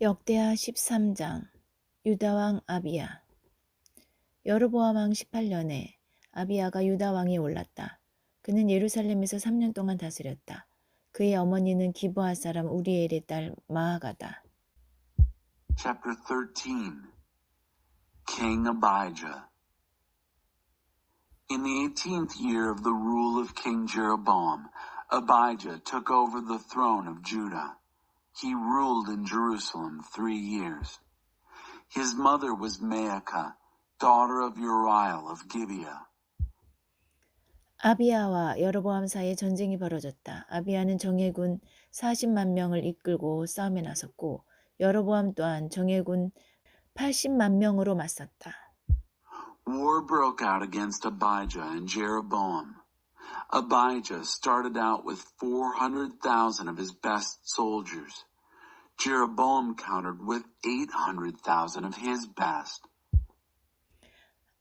역대하 13장 유다왕 아비야. 여로보암 왕 18년에 아비야가 유다왕이 올랐다. 그는 예루살렘에서 3년 동안 다스렸다. 그의 어머니는 기브아 사람 우리엘의 딸 마아가다. Chapter 13 King Abijah. In the 18th year of the rule of King Jeroboam, Abijah took over the throne of Judah. He ruled in Jerusalem 3 years. His mother was Maacah, daughter of Uriel of Gibeah. 아비야와 여로보암 사이에 전쟁이 벌어졌다. 아비야는 정예군 40만 명을 이끌고 싸움에 나섰고 여로보암 또한 정예군 80만 명으로 맞섰다. War broke out against Abijah and Jeroboam. Abijah started out with 400,000 of his best soldiers. Jeroboam countered with 800,000 of his best.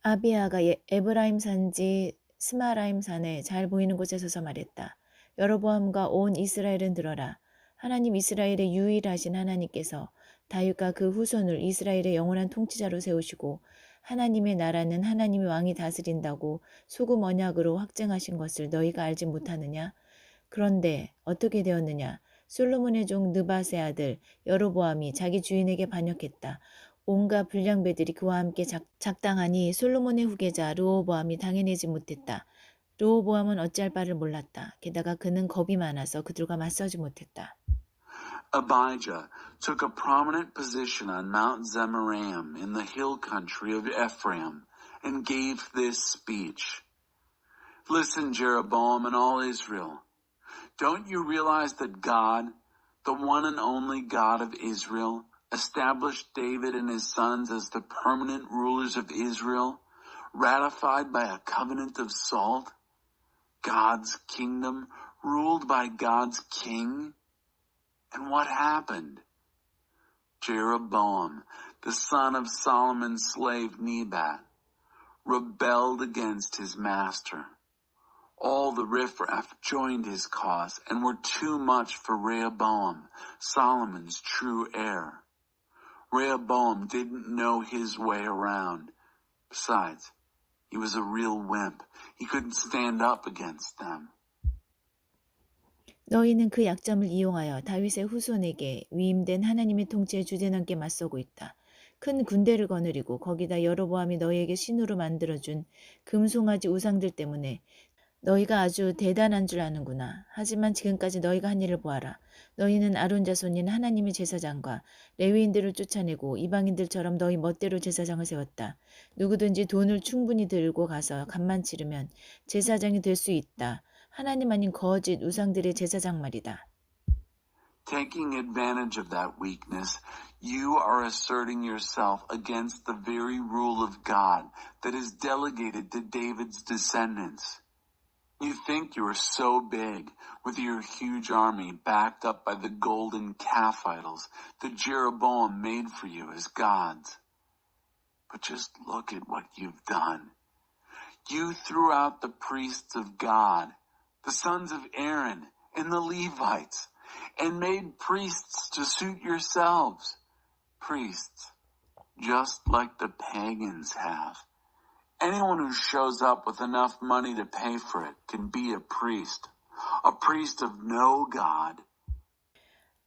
아비야가 에브라임 산지 스마라임 산에 잘 보이는 곳에 서서 말했다. 여로보암과 온 이스라엘은 들어라. 하나님 이스라엘의 유일하신 하나님께서 다윗과 그 후손을 이스라엘의 영원한 통치자로 세우시고 하나님의 나라는 하나님의 왕이 다스린다고 소금 언약으로 확증하신 것을 너희가 알지 못하느냐? 그런데 어떻게 되었느냐? 솔로몬의 종 느밧의 아들 여로보암이 자기 주인에게 반역했다. 온갖 불량배들이 그와 함께 작당하니 솔로몬의 후계자 르호보암이 당해내지 못했다. 르호보암은 어찌할 바를 몰랐다. 게다가 그는 겁이 많아서 그들과 맞서지 못했다. Abijah took a prominent position on Mount Zemaraim in the hill country of Ephraim and gave this speech. Listen, Jeroboam and all Israel. Don't you realize that God, the one and only God of Israel, established David and his sons as the permanent rulers of Israel, ratified by a covenant of salt? God's kingdom, ruled by God's king? And what happened? Jeroboam, the son of Solomon's slave Nebat, rebelled against his master. All the riffraff joined his cause and were too much for Rehoboam, Solomon's true heir. Rehoboam didn't know his way around. Besides, he was a real wimp. He couldn't stand up against them. 너희는 그 약점을 이용하여 다윗의 후손에게 위임된 하나님의 통치에 주제넘게 맞서고 있다. 큰 군대를 거느리고 거기다 여로보암이 너희에게 신으로 만들어준 금송아지 우상들 때문에 너희가 아주 대단한 줄 아는구나. 하지만 지금까지 너희가 한 일을 보아라. 너희는 아론 자손인 하나님의 제사장과 레위인들을 쫓아내고 이방인들처럼 너희 멋대로 제사장을 세웠다. 누구든지 돈을 충분히 들고 가서 값만 치르면 제사장이 될 수 있다. 하나님 아닌 거짓 우상들의 제사장 말이다. Taking advantage of that weakness, you are asserting yourself against the very rule of God that is delegated to David's descendants. You think you are so big with your huge army backed up by the golden calf idols that Jeroboam made for you as gods. But just look at what you've done. You threw out the priests of God, the sons of Aaron and the Levites, and made priests to suit yourselves. Priests, just like the pagans have. Anyone who shows up with enough money to pay for it can be a priest of no God.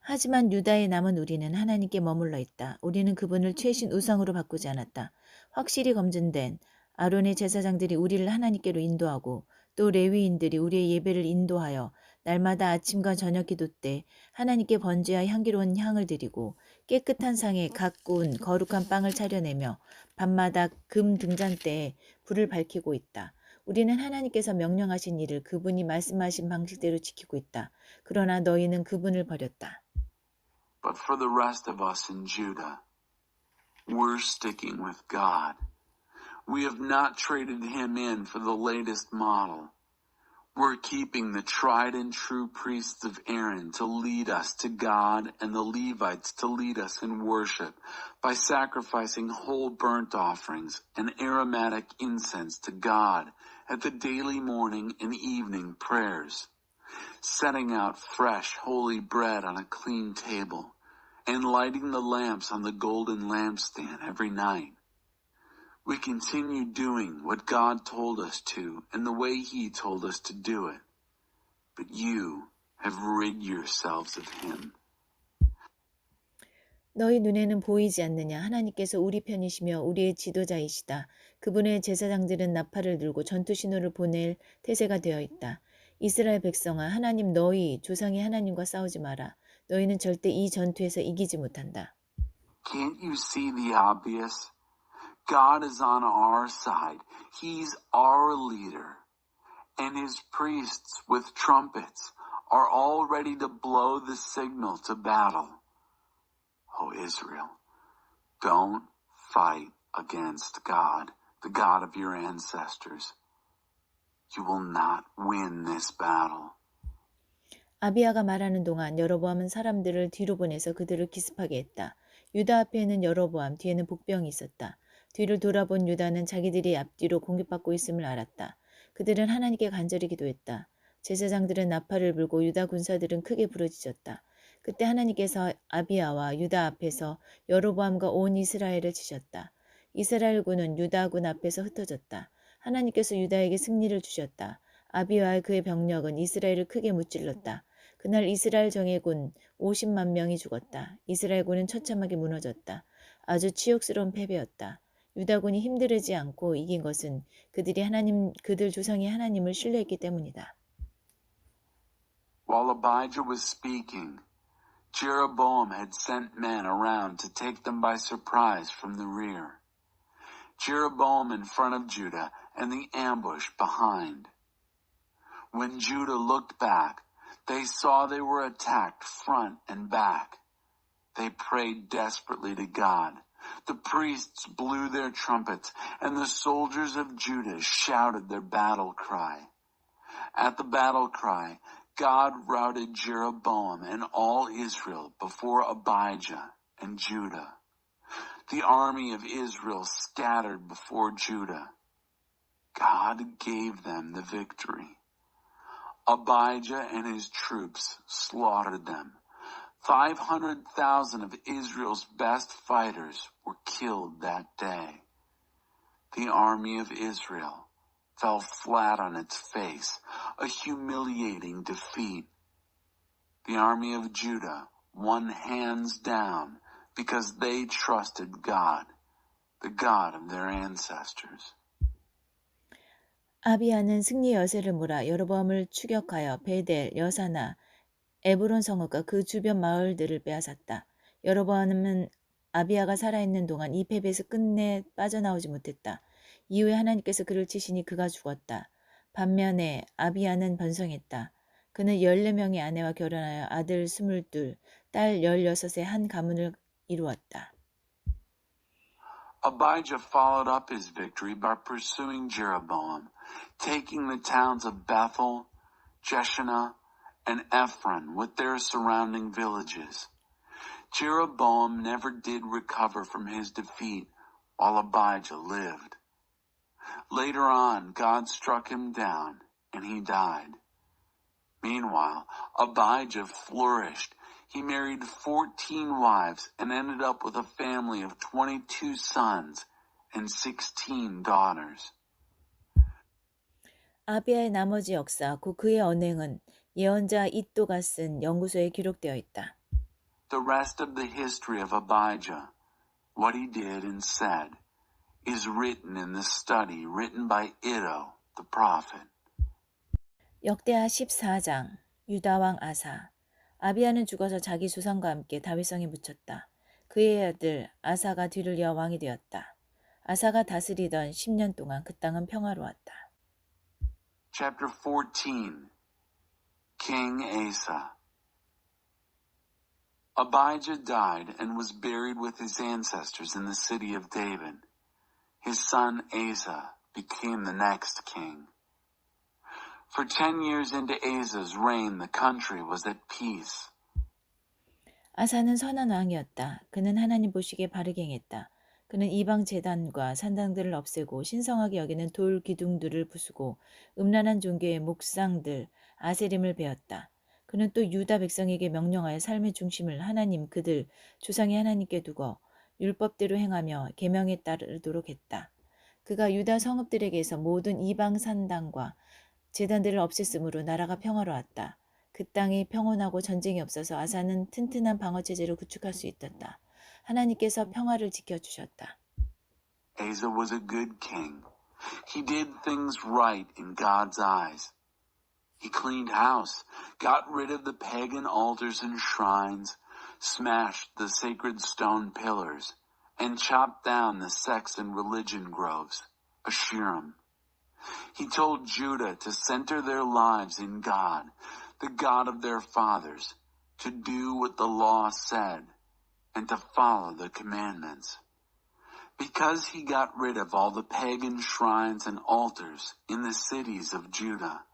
하지만 유다에 남은 우리는 하나님께 머물러 있다. 우리는 그분을 최신 우상으로 바꾸지 않았다. 확실히 검증된 아론의 제사장들이 우리를 하나님께로 인도하고 또 레위인들이 우리의 예배를 인도하여 날마다 아침과 저녁 기도 때 하나님께 번제와 향기로운 향을 드리고 깨끗한 상에 각 구운 거룩한 빵을 차려내며 밤마다 금 등잔대에 불을 밝히고 있다. 우리는 하나님께서 명령하신 일을 그분이 말씀하신 방식대로 지키고 있다. 그러나 너희는 그분을 버렸다. But for the rest of us in Judah, we're sticking with God. We have not traded him in for the latest model. We're keeping the tried and true priests of Aaron to lead us to God and the Levites to lead us in worship by sacrificing whole burnt offerings and aromatic incense to God at the daily morning and evening prayers, setting out fresh holy bread on a clean table, and lighting the lamps on the golden lampstand every night. We continue doing what God told us to and the way He told us to do it. But you have rid yourselves of Him. 너희 눈에는 보이지 않느냐? 하나님께서 우리 편이시며 우리의 지도자이시다. 그분의 제사장들은 나팔을 들고 전투 신호를 보낼 태세가 되어 있다. 이스라엘 백성아, 하나님 너희 조상의 하나님과 싸우지 마라. 너희는 절대 이 전투에서 이기지 못한다. Can't you see the obvious? God is on our side. He's our leader. And His priests with trumpets are all ready to blow the signal to battle. O Israel, don't fight against God, the God of your ancestors. You will not win this battle. 아비야가 말하는 동안 여로보암은 사람들을 뒤로 보내서 그들을 기습하게 했다. 유다 앞에는 여로보암, 뒤에는 복병이 있었다. 뒤를 돌아본 유다는 자기들이 앞뒤로 공격받고 있음을 알았다. 그들은 하나님께 간절히 기도했다. 제사장들은 나팔을 불고 유다 군사들은 크게 부르짖었다. 그때 하나님께서 아비야와 유다 앞에서 여로보암과 온 이스라엘을 치셨다. 이스라엘군은 유다군 앞에서 흩어졌다. 하나님께서 유다에게 승리를 주셨다. 아비야와 그의 병력은 이스라엘을 크게 무찔렀다. 그날 이스라엘 정예군 50만 명이 죽었다. 이스라엘군은 처참하게 무너졌다. 아주 치욕스러운 패배였다. 유다군이 힘들지 않고 이긴 것은 그들 조상의 하나님을 신뢰했기 때문이다. While Abijah was speaking, Jeroboam had sent men around to take them by surprise from the rear. Jeroboam in front of Judah and the ambush behind. When Judah looked back, they saw they were attacked front and back. They prayed desperately to God. The priests blew their trumpets, and the soldiers of Judah shouted their battle cry. At the battle cry, God routed Jeroboam and all Israel before Abijah and Judah. The army of Israel scattered before Judah. God gave them the victory. Abijah and his troops slaughtered them. 500,000 of Israel's best fighters were killed that day. The army of Israel fell flat on its face, a humiliating defeat. The army of Judah won hands down because they trusted God, the God of their ancestors. 아비야는 승리의 여세를 몰아 여로보암을 추격하여 베델, 여사나, 에브론 성읍과 그 주변 마을들을 빼앗았다. 여로보암은 아비야가 살아있는 동안 이 패배에서 끝내 빠져나오지 못했다. 이후에 하나님께서 그를 치시니 그가 죽었다. 반면에 아비야는 번성했다. 그는 14명의 아내와 결혼하여 아들 22, 딸 16의 한 가문을 이루었다. Abijah followed up his victory by pursuing Jeroboam, taking the towns of Bethel, Jeshanah, and Ephron with their surrounding villages. Jeroboam never did recover from his defeat while Abijah lived. Later on, God struck him down and he died. Meanwhile, Abijah flourished. He married 14 wives and ended up with a family of 22 sons and 16 daughters. 아비야의 나머지 역사, 곧 그의 언행은 예언자 이또가 쓴 연구소에 기록되어 있다. The rest of the history of Abijah, what he did and said, is written in the study written by Iddo, the prophet. 역대하 14장, 유다왕 아사. 아비야는 죽어서 자기 조상과 함께 다윗성에 묻혔다. 그의 아들 아사가 뒤를 이어 왕이 되었다. 아사가 다스리던 10년 동안 그 땅은 평화로웠다. Chapter 14, King Asa. Abijah died and was buried with his ancestors in the city of David. His son Asa became the next king. For 10 years into Asa's reign, the country was at peace. 아사는 선한 왕이었다. 그는 하나님 보시기에 바르게 행했다. 그는 이방 제단과 산당들을 없애고 신성하게 여기는 돌 기둥들을 부수고 음란한 종교의 목상들 아세림을 베었다. 그는 또 유다 백성에게 명령하여 삶의 중심을 하나님 그들 조상의 하나님께 두고 율법대로 행하며 계명에 따르도록 했다. 그가 유다 성읍들에게서 모든 이방 산당과 제단들을 없앴으므로 나라가 평화로웠다. 그 땅이 평온하고 전쟁이 없어서 아사는 튼튼한 방어체제를 구축할 수 있었다. 하나님께서 평화를 지켜주셨다. Asa was a good king. He did things right in God's eyes. He cleaned house, got rid of the pagan altars and shrines, smashed the sacred stone pillars, and chopped down the sex and religion groves, Asherim. He told Judah to center their lives in God, the God of their fathers, to do what the law said, and to follow the commandments. Because he got rid of all the pagan shrines and altars in the cities of Judah,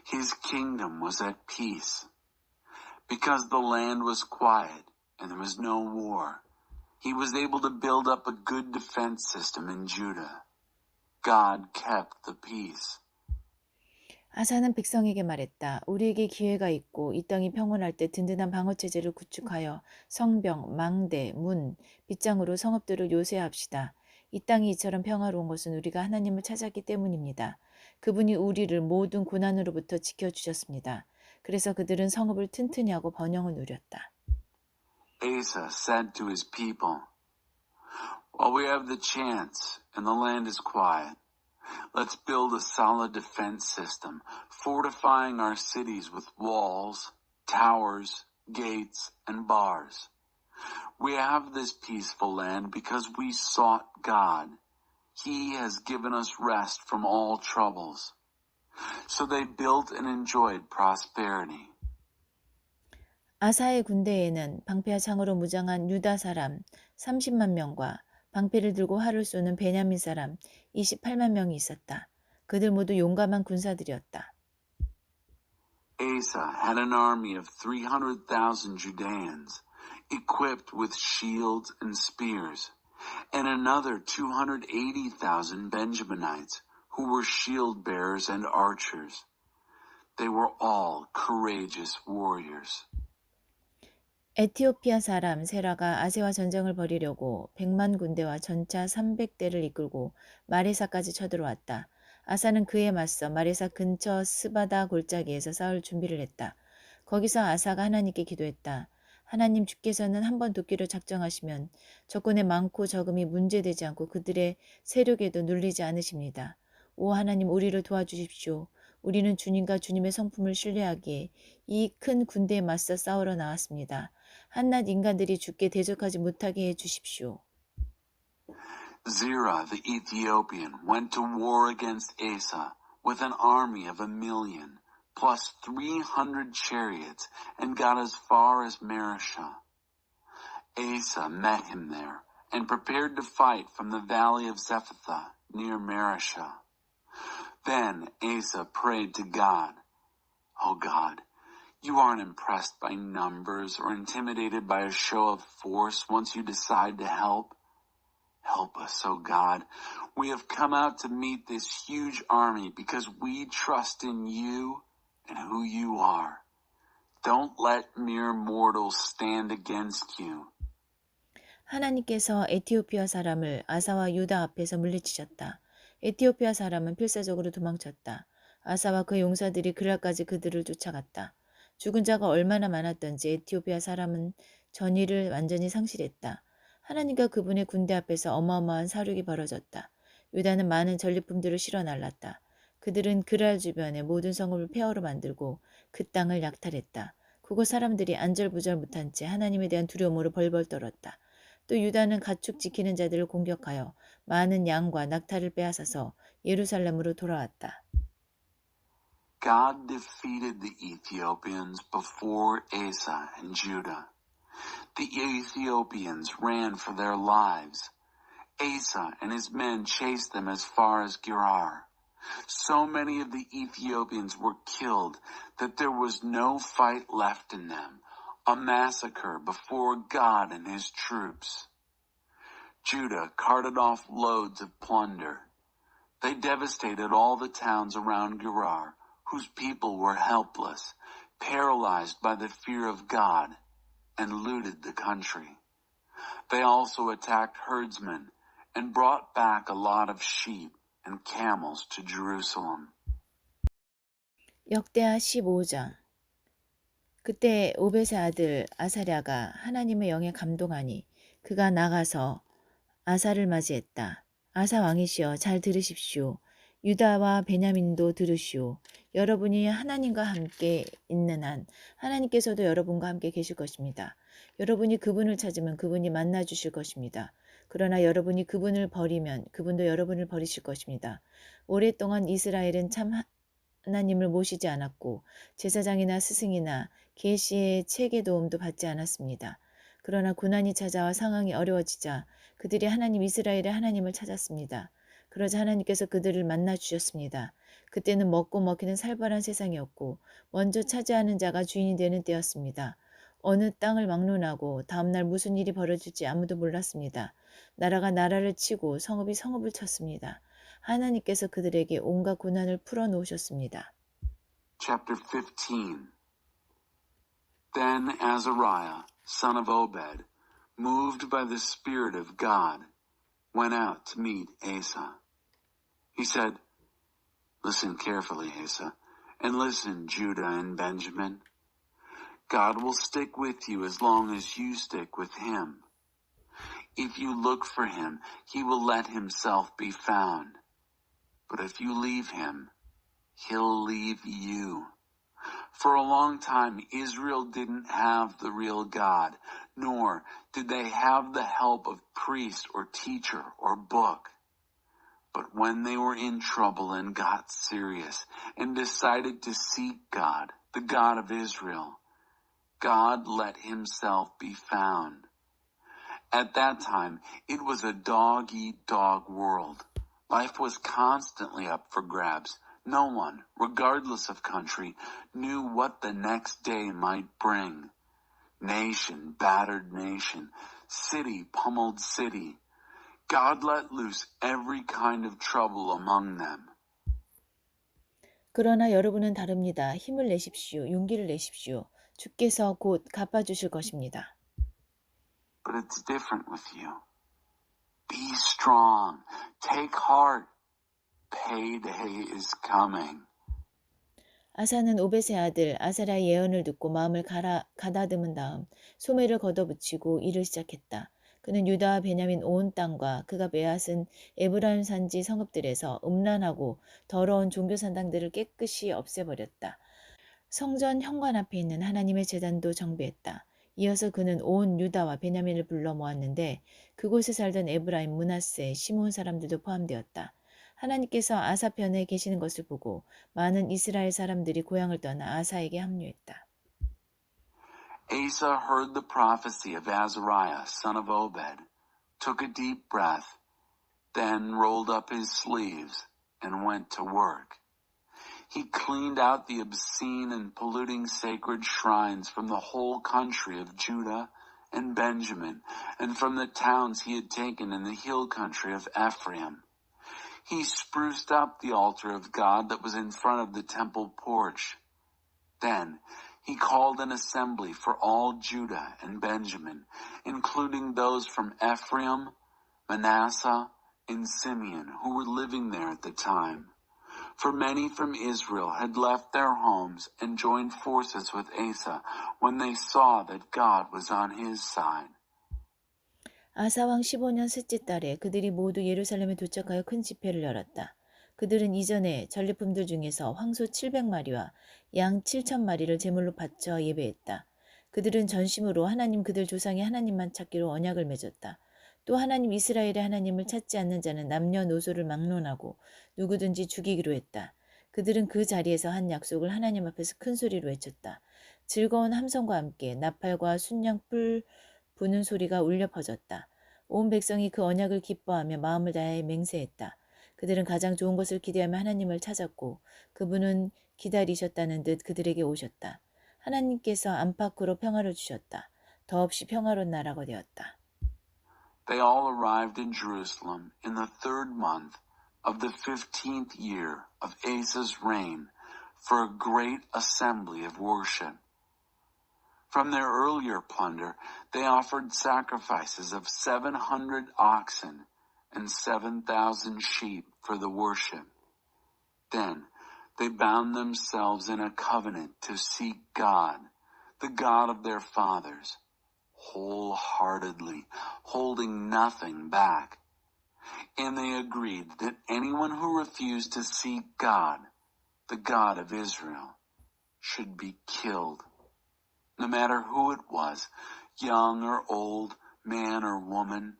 his kingdom was at peace. Because the land was quiet and there was no war, he was able to build up a good defense system in Judah. God kept the peace. 아사는 백성에게 말했다. 우리에게 기회가 있고 이 땅이 평온할 때 든든한 방어체제를 구축하여 성벽, 망대, 문, 빗장으로 성읍들을 요새합시다. 이 땅이 이처럼 평화로운 것은 우리가 하나님을 찾았기 때문입니다. 그분이 우리를 모든 고난으로부터 지켜주셨습니다. 그래서 그들은 성읍을 튼튼히 하고 번영을 누렸다. Asa said to his people, "While we have the chance and the land is quiet, let's build a solid defense system, fortifying our cities with walls, towers, gates, and bars. We have this peaceful land because we sought God. He has given us rest from all troubles." So they built and enjoyed prosperity. 아사의 군대에는 방패와 창으로 무장한 유다 사람 30만 명과 방패를 들고 활을 쏘는 베냐민 사람 28만 명이 있었다. 그들 모두 용감한 군사들이었다. Asa had an army of 300,000 Judeans, equipped with shields and spears, and another 280,000 Benjaminites, who were shield bearers and archers. They were all courageous warriors. 에티오피아 사람 세라가 아세와 전쟁을 벌이려고 100만 군대와 전차 300대를 이끌고 마레사까지 쳐들어왔다. 아사는 그에 맞서 마레사 근처 스바다 골짜기에서 싸울 준비를 했다. 거기서 아사가 하나님께 기도했다. 하나님 주께서는 한번 돕기로 작정하시면 적군의 많고 적음이 문제되지 않고 그들의 세력에도 눌리지 않으십니다. 오 하나님 우리를 도와주십시오. 우리는 주님과 주님의 성품을 신뢰하기에 이 큰 군대에 맞서 싸우러 나왔습니다. 한낱 인간들이 주께 대적하지 못하게 해주십시오. Zerah the Ethiopian went to war against Asa with an army of 1,000,000 plus 300 chariots and got as far as Mareshah. Asa met him there and prepared to fight from the valley of Zephathah near Mareshah. Then Asa prayed to God, "Oh God, you aren't impressed by numbers or intimidated by a show of force once you decide to help. Help us, oh God. We have come out to meet this huge army because we trust in you and who you are. Don't let mere mortals stand against you." 하나님께서 에티오피아 사람을 아사와 유다 앞에서 물리치셨다. 에티오피아 사람은 필사적으로 도망쳤다. 아사와 그 용사들이 그랄까지 그들을 쫓아갔다. 죽은 자가 얼마나 많았던지 에티오피아 사람은 전의를 완전히 상실했다. 하나님과 그분의 군대 앞에서 어마어마한 사륙이 벌어졌다. 유다는 많은 전리품들을 실어 날랐다. 그들은 그랄 주변의 모든 성읍을 폐허로 만들고 그 땅을 약탈했다. 그곳 사람들이 안절부절 못한 채 하나님에 대한 두려움으로 벌벌 떨었다. 또 유다는 가축 지키는 자들을 공격하여 많은 양과 낙타를 빼앗아서 예루살렘으로 돌아왔다. God defeated the Ethiopians before Asa and Judah. The Ethiopians ran for their lives. Asa and his men chased them as far as Gerar. So many of the Ethiopians were killed that there was no fight left in them, a massacre before God and his troops. Judah carted off loads of plunder. They devastated all the towns around Gerar, whose people were helpless, paralyzed by the fear of God, and looted the country. They also attacked herdsmen and brought back a lot of sheep and camels to Jerusalem. 역대하 15장. 그때 오벳의 아들 아사랴가 하나님의 영에 감동하니 그가 나가서 아사를 맞이했다. 아사 왕이시여 잘 들으십시오. 유다와 베냐민도 들으시오. 여러분이 하나님과 함께 있는 한 하나님께서도 여러분과 함께 계실 것입니다. 여러분이 그분을 찾으면 그분이 만나 주실 것입니다. 그러나 여러분이 그분을 버리면 그분도 여러분을 버리실 것입니다. 오랫동안 이스라엘은 참 하나님을 모시지 않았고 제사장이나 스승이나 계시의 책의 도움도 받지 않았습니다. 그러나 고난이 찾아와 상황이 어려워지자 그들이 하나님 이스라엘의 하나님을 찾았습니다. 그러자 하나님께서 그들을 만나 주셨습니다. 그때는 먹고 먹히는 살벌한 세상이었고 먼저 차지하는 자가 주인이 되는 때였습니다. 어느 땅을 막론하고 다음날 무슨 일이 벌어질지 아무도 몰랐습니다. 나라가 나라를 치고 성읍이 성읍을 쳤습니다. 하나님께서 그들에게 온갖 고난을 풀어놓으셨습니다. Chapter 15. Then Azariah, son of Obed, moved by the Spirit of God, went out to meet Asa. He said, "Listen carefully, Asa, and listen, Judah and Benjamin. God will stick with you as long as you stick with him. If you look for him, he will let himself be found. But if you leave him, he'll leave you." For a long time, Israel didn't have the real God, nor did they have the help of priest or teacher or book. But when they were in trouble and got serious and decided to seek God, the God of Israel, God let himself be found. At that time, it was a dog-eat-dog world. Life was constantly up for grabs. No one, regardless of country, knew what the next day might bring. Nation battered nation, city pummeled city. God let loose every kind of trouble among them. 그러나 여러분은 다릅니다. 힘을 내십시오. 용기를 내십시오. 주께서 곧 갚아주실 것입니다. But it's different with you. Be strong. Take heart. Payday is coming. 아사는 오벳의 아들 아사랴의 예언을 듣고 마음을 가다듬은 다음 소매를 걷어붙이고 일을 시작했다. 그는 유다와 베냐민 온 땅과 그가 빼앗은 에브라임 산지 성읍들에서 음란하고 더러운 종교산당들을 깨끗이 없애버렸다. 성전 현관 앞에 있는 하나님의 제단도 정비했다. 이어서 그는 온 유다와 베냐민을 불러 모았는데 그곳에 살던 에브라임, 므낫세, 시므온 사람들도 포함되었다. 하나님께서 아사 편에 계시는 것을 보고 많은 이스라엘 사람들이 고향을 떠나 아사에게 합류했다. Asa heard the prophecy of Azariah, son of Obed, took a deep breath, then rolled up his sleeves and went to work. He cleaned out the obscene and polluting sacred shrines from the whole country of Judah and Benjamin, and from the towns he had taken in the hill country of Ephraim. He spruced up the altar of God that was in front of the temple porch. Then he called an assembly for all Judah and Benjamin, including those from Ephraim, Manasseh, and Simeon, who were living there at the time. For many from Israel had left their homes and joined forces with Asa when they saw that God was on his side. 아사왕 15년 셋째 달에 그들이 모두 예루살렘에 도착하여 큰 집회를 열었다. 그들은 이전에 전리품들 중에서 황소 700마리와 양 7,000마리를 제물로 바쳐 예배했다. 그들은 전심으로 하나님 그들 조상의 하나님만 찾기로 언약을 맺었다. 또 하나님 이스라엘의 하나님을 찾지 않는 자는 남녀노소를 막론하고 누구든지 죽이기로 했다. 그들은 그 자리에서 한 약속을 하나님 앞에서 큰 소리로 외쳤다. 즐거운 함성과 함께 나팔과 순양 뿔 부는 소리가 울려 퍼졌다. 온 백성이 그 언약을 기뻐하며 마음을 다해 맹세했다. 그들은 가장 좋은 것을 기대하며 하나님을 찾았고 그분은 기다리셨다는 듯 그들에게 오셨다. 하나님께서 안팎으로 평화를 주셨다. 더없이 평화로운 나라가 되었다. They all arrived in Jerusalem in the 3rd month of the 15th year of Asa's reign, for a great assembly of worship. From their earlier plunder, they offered sacrifices of 700 oxen and 7,000 sheep for the worship. Then they bound themselves in a covenant to seek God, the God of their fathers, wholeheartedly, holding nothing back. And they agreed that anyone who refused to seek God, the God of Israel, should be killed. No matter who it was, young or old, man or woman,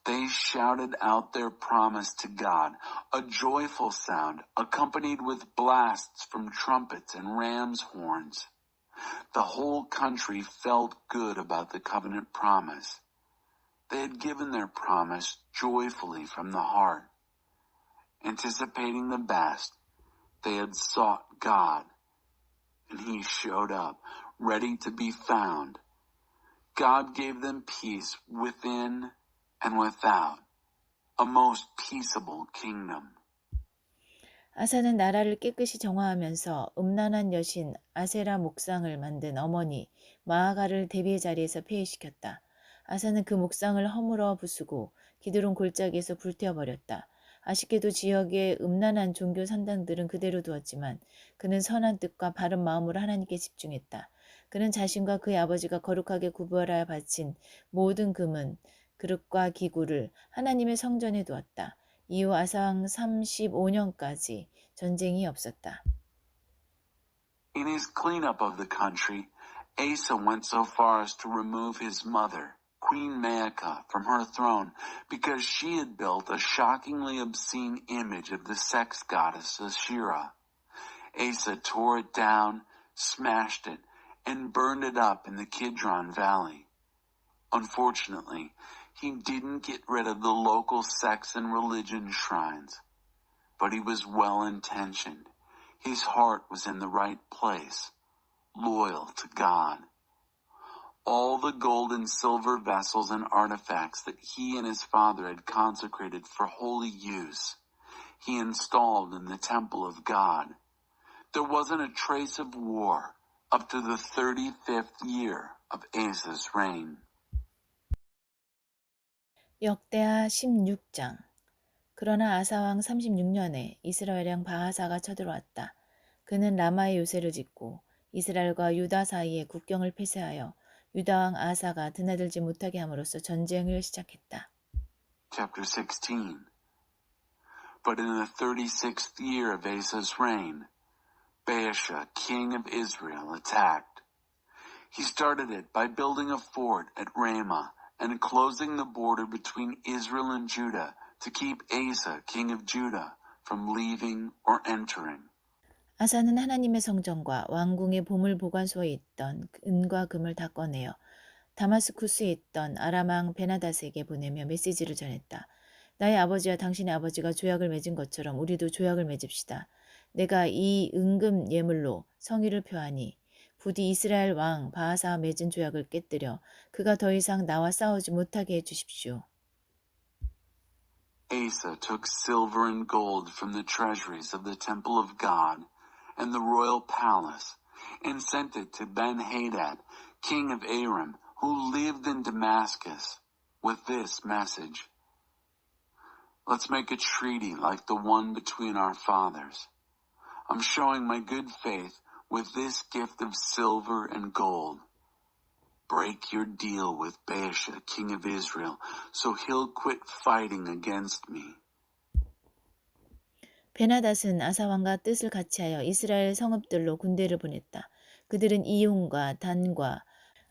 they shouted out their promise to God, a joyful sound accompanied with blasts from trumpets and ram's horns. The whole country felt good about the covenant promise. They had given their promise joyfully from the heart. Anticipating the best, they had sought God, and He showed up, ready to be found. God gave them peace within and without, a most peaceable kingdom. 아사는 나라를 깨끗이 정화하면서 음란한 여신 아세라 목상을 만든 어머니 마아가를 대비의 자리에서 폐위시켰다. 아사는 그 목상을 허물어 부수고 기드론 골짜기에서 불태워버렸다. 아쉽게도 지역의 음란한 종교 산당들은 그대로 두었지만 그는 선한 뜻과 바른 마음으로 하나님께 집중했다. 그는 자신과 그의 아버지가 거룩하게 구별하여 바친 모든 금은 그릇과 기구를 하나님의 성전에 두었다. 이후 아사왕 35년까지 전쟁이 없었다. In his cleanup of the country, Asa went so far as to remove his mother, Queen Maacah, from her throne because she had built a shockingly obscene image of the sex goddess Asherah. Asa tore it down, smashed it, and burned it up in the Kidron Valley. Unfortunately, he didn't get rid of the local sex and religion shrines, but he was well-intentioned. His heart was in the right place, loyal to God. All the gold and silver vessels and artifacts that he and his father had consecrated for holy use, he installed in the temple of God. There wasn't a trace of war up to the 35th year of Asa's reign. 역대하 16장. 그러나 아사왕 36년에 이스라엘 왕 바하사가 쳐들어왔다. 그는 라마에 요새를 짓고 이스라엘과 유다 사이에 국경을 폐쇄하여 유다 왕 아사가 드나들지 못하게 함으로써 전쟁을 시작했다. Chapter 16. But in the 36th year of Asa's reign, Baasha, king of Israel, attacked. He started it by building a fort at Ramah and closing the border between Israel and Judah to keep Asa, king of Judah, from leaving or entering. 아사는 하나님의 성전과 왕궁의 보물 보관소에 있던 은과 금을 다 꺼내어 다마스쿠스에 있던 아람 왕 베나닷에게 보내며 메시지를 전했다. 나의 아버지와 당신의 아버지가 조약을 맺은 것처럼 우리도 조약을 맺읍시다. 내가 이 은금 예물로 성의를 표하니 부디 이스라엘 왕 바하사와 맺은 조약을 깨뜨려 그가 더 이상 나와 싸우지 못하게 해주십시오. Asa took silver and gold from the treasuries of the temple of God and the royal palace and sent it to Ben-Hadad, king of Aram, who lived in Damascus, with this message: Let's make a treaty like the one between our fathers. I'm showing my good faith with this gift of silver and gold. Break your deal with Baasha, king of Israel, so he'll quit fighting against me. 베나닷은 아사왕과 뜻을 같이하여 이스라엘 성읍들로 군대를 보냈다. 그들은 이용과 단과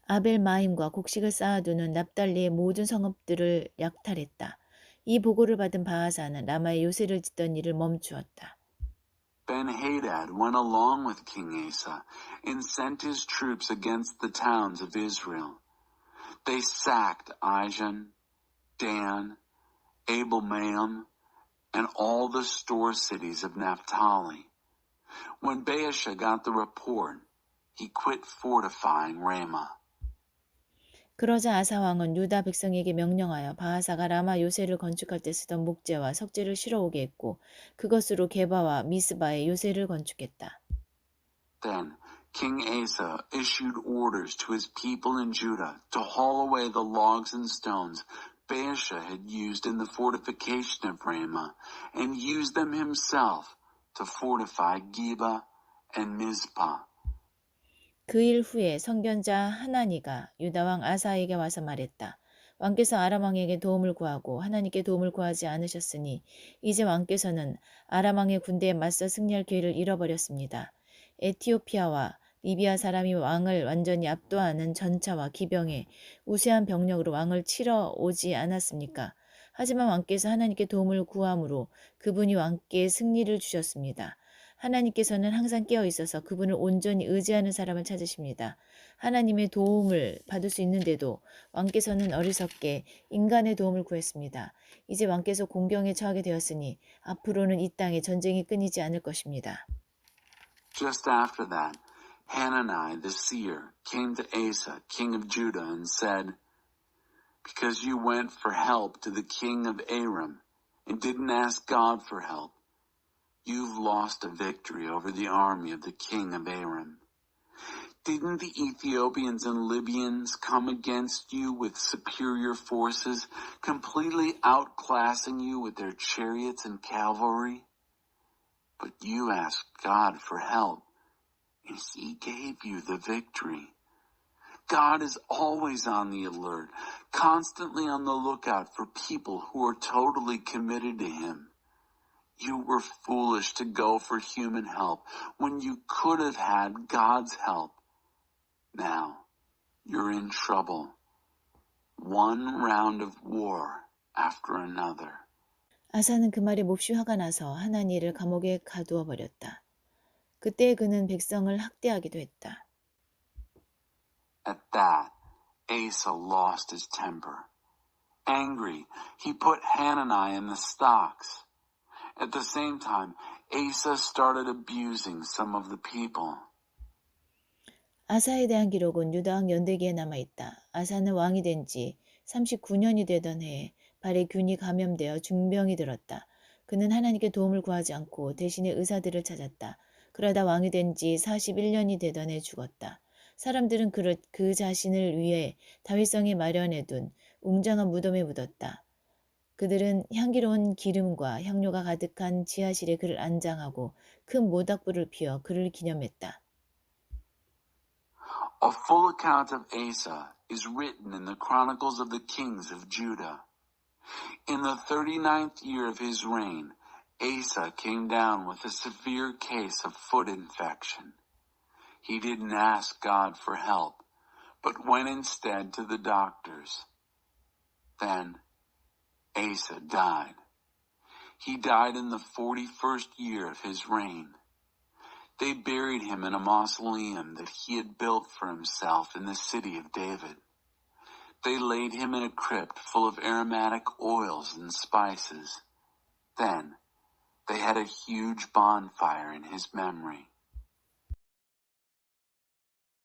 아벨마임과 곡식을 쌓아두는 납달리의 모든 성읍들을 약탈했다. 이 보고를 받은 바하사는 라마에 요새를 짓던 일을 멈추었다. Ben-Hadad went along with King Asa and sent his troops against the towns of Israel. They sacked Ijon, Dan, Abel-maim, and all the store cities of Naphtali. When Baasha got the report, he quit fortifying Ramah. 그러자 아사왕은 유다 백성에게 명령하여 바하사가 라마 요새를 건축할 때 쓰던 목재와 석재를 실어오게 했고 그것으로 게바와 미스바에 요새를 건축했다. Then King Asa issued orders to his people in Judah to haul away the logs and stones Baasha had used in the fortification of Ramah, and used them himself to fortify Geba and Mizpah. 그 일 후에 선견자 하나니가 유다 왕 아사에게 와서 말했다. 왕께서 아람 왕에게 도움을 구하고 하나님께 도움을 구하지 않으셨으니 이제 왕께서는 아람 왕의 군대에 맞서 승리할 기회를 잃어버렸습니다. 에티오피아와 리비아 사람이 왕을 완전히 압도하는 전차와 기병에 우세한 병력으로 왕을 치러 오지 않았습니까? 하지만 왕께서 하나님께 도움을 구함으로 그분이 왕께 승리를 주셨습니다. 하나님께서는 항상 깨어 있어서 그분을 온전히 의지하는 사람을 찾으십니다. 하나님의 도움을 받을 수 있는데도 왕께서는 어리석게 인간의 도움을 구했습니다. 이제 왕께서 공경에 처하게 되었으니 앞으로는 이 땅에 전쟁이 끊이지 않을 것입니다. Just after that, Hanani the seer came to Asa, king of Judah, and said, "Because you went for help to the king of Aram and didn't ask God for help, you've lost a victory over the army of the king of Aram. Didn't the Ethiopians and Libyans come against you with superior forces, completely outclassing you with their chariots and cavalry? But you asked God for help, and he gave you the victory." God is always on the alert, constantly on the lookout for people who are totally committed to him. You were foolish to go for human help when you could have had God's help. Now, you're in trouble. One round of war after another. 아사는 그 말에 몹시 화가 나서 하나니를 감옥에 가두어 버렸다. 그때 그는 백성을 학대하기도 했다. At that, Asa lost his temper. Angry, he put Hanani in the stocks. At the same time, Asa started abusing some of the people. 아사에 대한 기록은 유다왕 연대기에 남아있다. 아사는 왕이 된 지 39년이 되던 해에 발에 균이 감염되어 중병이 들었다. 그는 하나님께 도움을 구하지 않고 대신에 의사들을 찾았다. 그러다 왕이 된 지 41년이 되던 해에 죽었다. 사람들은 그 자신을 위해 다윗성에 마련해둔 웅장한 무덤에 묻었다. 그들은 향기로운 기름과 향료가 가득한 지하실에 그를 안장하고 큰 모닥불을 피워 그를 기념했다. A full account of Asa is written in the Chronicles of the Kings of Judah. In the 39th year of his reign, Asa came down with a severe case of foot infection. He didn't ask God for help, but went instead to the doctors. Then Asa died. He died in the 41st year of his reign. They buried him in a mausoleum that he had built for himself in the city of David. They laid him in a crypt full of aromatic oils and spices. Then they had a huge bonfire in his memory.